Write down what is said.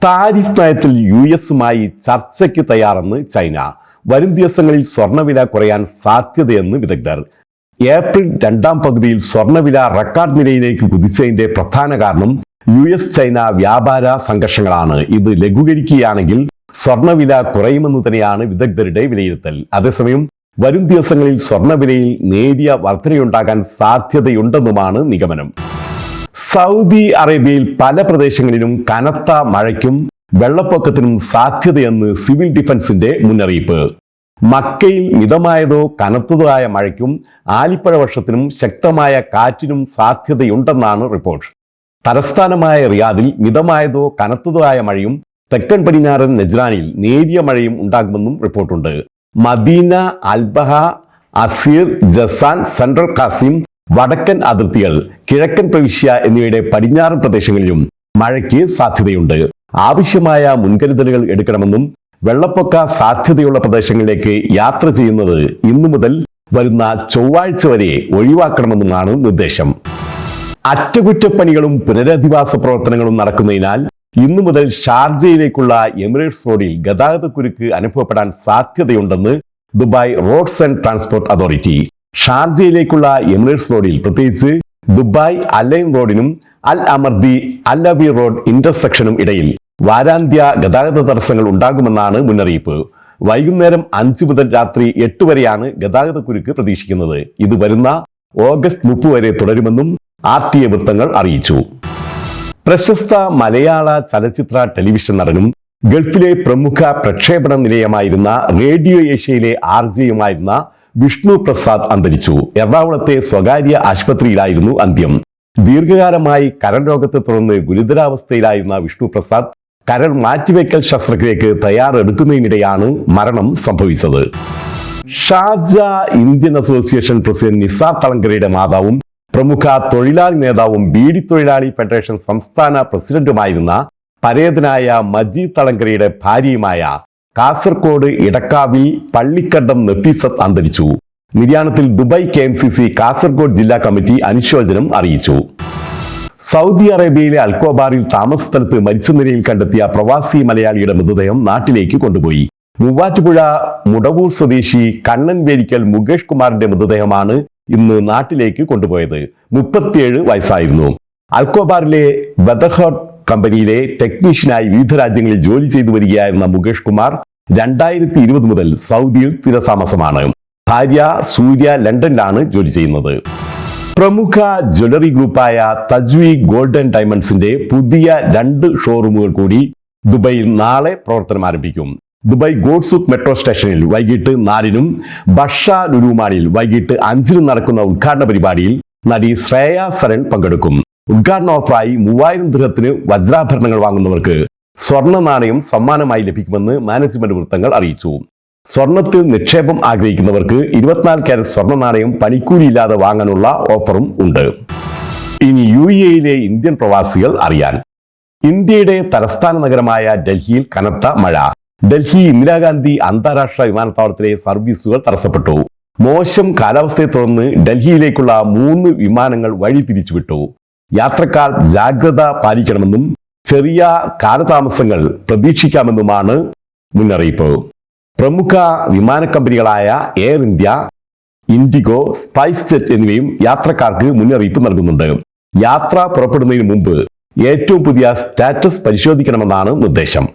Tariff നയത്തിൽ യുഎസുമായി ചർച്ചയ്ക്ക് തയ്യാറെന്ന് China. വരും ദിവസങ്ങളിൽ സ്വർണ്ണവില കുറയാൻ സാധ്യതയെന്ന് വിദഗ്ധർ. ഏപ്രിൽ രണ്ടാം പകുതിയിൽ സ്വർണ്ണവില റെക്കോർഡ് നിലയിലേക്ക് കുതിച്ചതിന്റെ പ്രധാന കാരണം യുഎസ്-ചൈന വ്യാപാര സംഘർഷങ്ങളാണ്. ഇത് ലഘൂകരിക്കുകയാണെങ്കിൽ സ്വർണ്ണവില കുറയുമെന്ന് തന്നെയാണ് വിദഗ്ധരുടെ വിലയിരുത്തൽ. അതേസമയം വരും ദിവസങ്ങളിൽ സ്വർണ്ണവിലയിൽ നേരിയ വർധനയുണ്ടാകാൻ സാധ്യതയുണ്ടെന്നുമാണ് നിഗമനം. സൗദി അറേബ്യയിൽ പല പ്രദേശങ്ങളിലും കനത്ത മഴയ്ക്കും വെള്ളപ്പൊക്കത്തിനും സാധ്യതയെന്ന് സിവിൽ ഡിഫൻസിന്റെ മുന്നറിയിപ്പ്. മക്കയിൽ മിതമായതോ കനത്തതോ ആയ മഴയ്ക്കും ആലിപ്പഴ വർഷത്തിനും ശക്തമായ കാറ്റിനും സാധ്യതയുണ്ടെന്നാണ് റിപ്പോർട്ട്. തലസ്ഥാനമായ റിയാദിൽ മിതമായതോ കനത്തതോ ആയ മഴയും തെക്കൻ പടിഞ്ഞാറൻ നജ്റാനിൽ നേരിയ മഴയും ഉണ്ടാകുമെന്നും റിപ്പോർട്ടുണ്ട്. Medina, Al Baha, Asir, Jazan, central Qassim, വടക്കൻ അതിർത്തികൾ, കിഴക്കൻ പ്രവിശ്യ എന്നിവയുടെ പടിഞ്ഞാറൻ പ്രദേശങ്ങളിലും മഴയ്ക്ക് സാധ്യതയുണ്ട്. ആവശ്യമായ മുൻകരുതലുകൾ എടുക്കണമെന്നും വെള്ളപ്പൊക്ക സാധ്യതയുള്ള പ്രദേശങ്ങളിലേക്ക് യാത്ര ചെയ്യുന്നത് ഇന്നു മുതൽ വരുന്ന ചൊവ്വാഴ്ച വരെ ഒഴിവാക്കണമെന്നുമാണ് നിർദ്ദേശം. അറ്റകുറ്റപ്പണികളും പുനരധിവാസ പ്രവർത്തനങ്ങളും നടക്കുന്നതിനാൽ ഇന്നു മുതൽ ഷാർജയിലേക്കുള്ള എമിറേറ്റ്സ് റോഡിൽ ഗതാഗതക്കുരുക്ക് അനുഭവപ്പെടാൻ സാധ്യതയുണ്ടെന്ന് Dubai roads and transport authority. ഷാർജയിലേക്കുള്ള എമിറേറ്റ്സ് റോഡിൽ, പ്രത്യേകിച്ച് ദുബായ് അലൈൻ റോഡിനും Al Amardi Al Abi road ഇന്റർസെക്ഷനും ഇടയിൽ വാരാന്ത്യ ഗതാഗത തടസ്സങ്ങൾ ഉണ്ടാകുമെന്നാണ് മുന്നറിയിപ്പ്. വൈകുന്നേരം 5 മുതൽ രാത്രി 8 വരെയാണ് ഗതാഗതക്കുരുക്ക് പ്രതീക്ഷിക്കുന്നത്. ഇത് വരുന്ന ഓഗസ്റ്റ് 30 വരെ തുടരുമെന്നും RTA വൃത്തങ്ങൾ അറിയിച്ചു. പ്രശസ്ത മലയാള ചലച്ചിത്ര ടെലിവിഷൻ നടനും ഗൾഫിലെ പ്രമുഖ പ്രക്ഷേപണ നിലയമായിരുന്ന റേഡിയോ ഏഷ്യയിലെ RJ-യുമായിരുന്ന വിഷ്ണു പ്രസാദ് അന്തരിച്ചു. എറണാകുളത്തെ സ്വകാര്യ ആശുപത്രിയിലായിരുന്നു അന്ത്യം. ദീർഘകാലമായി കരൾ രോഗത്തെ തുടർന്ന് ഗുരുതരാവസ്ഥയിലായിരുന്ന വിഷ്ണു പ്രസാദ് കരൾ മാറ്റിവെക്കൽ ശസ്ത്രക്രിയക്ക് തയ്യാറെടുക്കുന്നതിനിടെയാണ് മരണം സംഭവിച്ചത്. Sharjah Indian association president Nisar തളങ്കരയുടെ മാതാവും പ്രമുഖ തൊഴിലാളി നേതാവും ബീഡി തൊഴിലാളി ഫെഡറേഷൻ സംസ്ഥാന പ്രസിഡന്റുമായിരുന്ന പരേതനായ മജീദ് തളങ്കരയുടെ ഭാര്യയുമായ കാസർഗോഡ് ഇടക്കാവിൽ പള്ളിക്കണ്ടം നഫീസത്ത് അന്തരിച്ചു. നിര്യാണത്തിൽ ദുബായ് KMCC കാസർഗോഡ് ജില്ലാ കമ്മിറ്റി അനുശോചനം അറിയിച്ചു. സൗദി അറേബ്യയിലെ അൽക്കോബാറിൽ താമസ സ്ഥലത്ത് മരിച്ച നിലയിൽ കണ്ടെത്തിയ പ്രവാസി മലയാളിയുടെ മൃതദേഹം നാട്ടിലേക്ക് കൊണ്ടുപോയി. മൂവാറ്റുപുഴ മുടവൂർ സ്വദേശി കണ്ണൻ വേലിക്കൽ മുകേഷ് കുമാറിന്റെ മൃതദേഹമാണ് ഇന്ന് നാട്ടിലേക്ക് കൊണ്ടുപോയത്. 37 വയസ്സായിരുന്നു. അൽക്കോബാറിലെ വെതർഹോട്ട് കമ്പനിയിലെ ടെക്നീഷ്യനായി വിവിധ രാജ്യങ്ങളിൽ ജോലി ചെയ്തു വരികയായിരുന്ന മുകേഷ് കുമാർ 2020 മുതൽ സൗദിയിൽ സ്ഥിരതാമസമാണ്. ഭാര്യ സൂര്യ ലണ്ടനിലാണ് ജോലി ചെയ്യുന്നത്. പ്രമുഖ ജ്വല്ലറി ഗ്രൂപ്പായ തജ്വി ഗോൾഡ് ആൻഡ് ഡയമണ്ട്സിന്റെ പുതിയ 2 ഷോറൂമുകൾ കൂടി ദുബൈയിൽ നാളെ പ്രവർത്തനം ആരംഭിക്കും. ദുബായ് ഗോൾഡ്സൂക്ക് മെട്രോ സ്റ്റേഷനിൽ വൈകിട്ട് 4-നും ബഷ ലുലുമാളിൽ വൈകിട്ട് 5-നും നടക്കുന്ന ഉദ്ഘാടന പരിപാടിയിൽ നടി ശ്രേയ സരൺ പങ്കെടുക്കും. ഉദ്ഘാടന ഓഫറായി 3000 ദിർഹത്തിന് വജ്രാഭരണങ്ങൾ വാങ്ങുന്നവർക്ക് സ്വർണ്ണ നാണയം സമ്മാനമായി ലഭിക്കുമെന്ന് മാനേജ്മെന്റ് വൃത്തങ്ങൾ അറിയിച്ചു. സ്വർണത്തിൽ നിക്ഷേപം ആഗ്രഹിക്കുന്നവർക്ക് 24 കാരറ്റ് സ്വർണ്ണ നാണയം പണിക്കൂലിയില്ലാതെ വാങ്ങാനുള്ള ഓഫറും ഉണ്ട്. ഇനി UAE-യിലെ ഇന്ത്യൻ പ്രവാസികൾ അറിയാൻ. ഇന്ത്യയുടെ തലസ്ഥാന നഗരമായ ഡൽഹിയിൽ കനത്ത മഴ. ഡൽഹി ഇന്ദിരാഗാന്ധി അന്താരാഷ്ട്ര വിമാനത്താവളത്തിലെ സർവീസുകൾ തടസ്സപ്പെട്ടു. മോശം കാലാവസ്ഥയെ തുടർന്ന് ഡൽഹിയിലേക്കുള്ള 3 വിമാനങ്ങൾ വഴി തിരിച്ചുവിട്ടു. യാത്രക്കാർ ജാഗ്രത പാലിക്കണമെന്നും ചെറിയ കാലതാമസങ്ങൾ പ്രതീക്ഷിക്കാമെന്നുമാണ് മുന്നറിയിപ്പ്. പ്രമുഖ വിമാന കമ്പനികളായ Air India, IndiGo, SpiceJet എന്നിവയും യാത്രക്കാർക്ക് മുന്നറിയിപ്പ് നൽകുന്നുണ്ട്. യാത്ര പുറപ്പെടുന്നതിന് മുമ്പ് ഏറ്റവും പുതിയ സ്റ്റാറ്റസ് പരിശോധിക്കണമെന്നാണ് നിർദ്ദേശം.